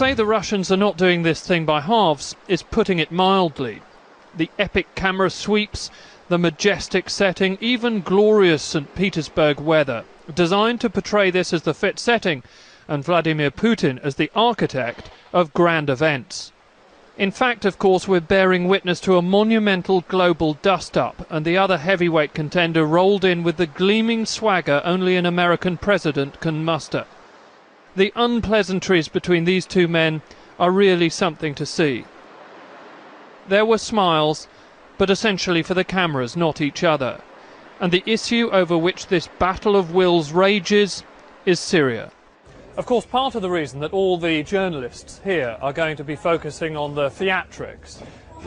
say the Russians are not doing this thing by halves is putting it mildly. The epic camera sweeps, the majestic setting, even glorious St. Petersburg weather, designed to portray this as the fit setting and Vladimir Putin as the architect of grand events. In fact, of course, we're bearing witness to a monumental global dust-up, and the other heavyweight contender rolled in with the gleaming swagger only an American president can muster. The unpleasantries between these two men are really something to see. There were smiles, but essentially for the cameras, not each other. And the issue over which this battle of wills rages is Syria. Of course, part of the reason that all the journalists here are going to be focusing on the theatrics,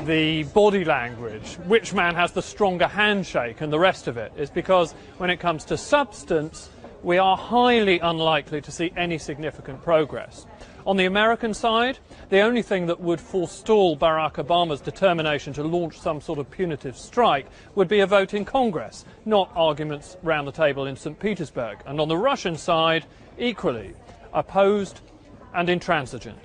the body language, which man has the stronger handshake and the rest of it, is because when it comes to substance, we are highly unlikely to see any significant progress. On the American side, the only thing that would forestall Barack Obama's determination to launch some sort of punitive strike would be a vote in Congress, not arguments round the table in St. Petersburg. And on the Russian side, equally opposed and intransigent.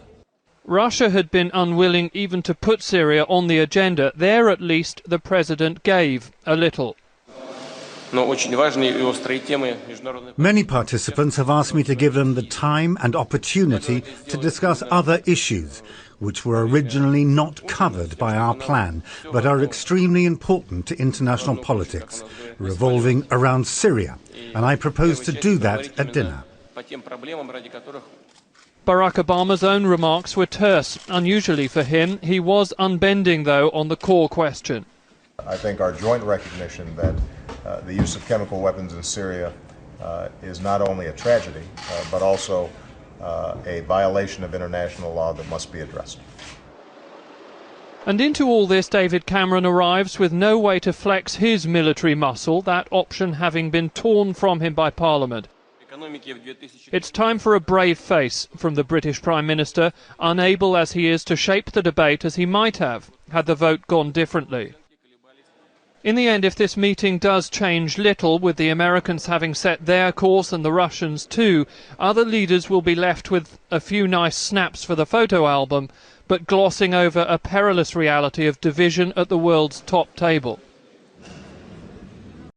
Russia had been unwilling even to put Syria on the agenda. There, at least, the president gave a little. Many participants have asked me to give them the time and opportunity to discuss other issues, which were originally not covered by our plan, but are extremely important to international politics, revolving around Syria, and I propose to do that at dinner. Barack Obama's own remarks were terse. Unusually for him, he was unbending, though, on the core question. I think our joint recognition that the use of chemical weapons in Syria is not only a tragedy, but also a violation of international law that must be addressed. And into all this, David Cameron arrives with no way to flex his military muscle, that option having been torn from him by Parliament. It's time for a brave face from the British Prime Minister, unable as he is to shape the debate as he might have, had the vote gone differently. In the end, if this meeting does change little, with the Americans having set their course and the Russians too, other leaders will be left with a few nice snaps for the photo album, but glossing over a perilous reality of division at the world's top table.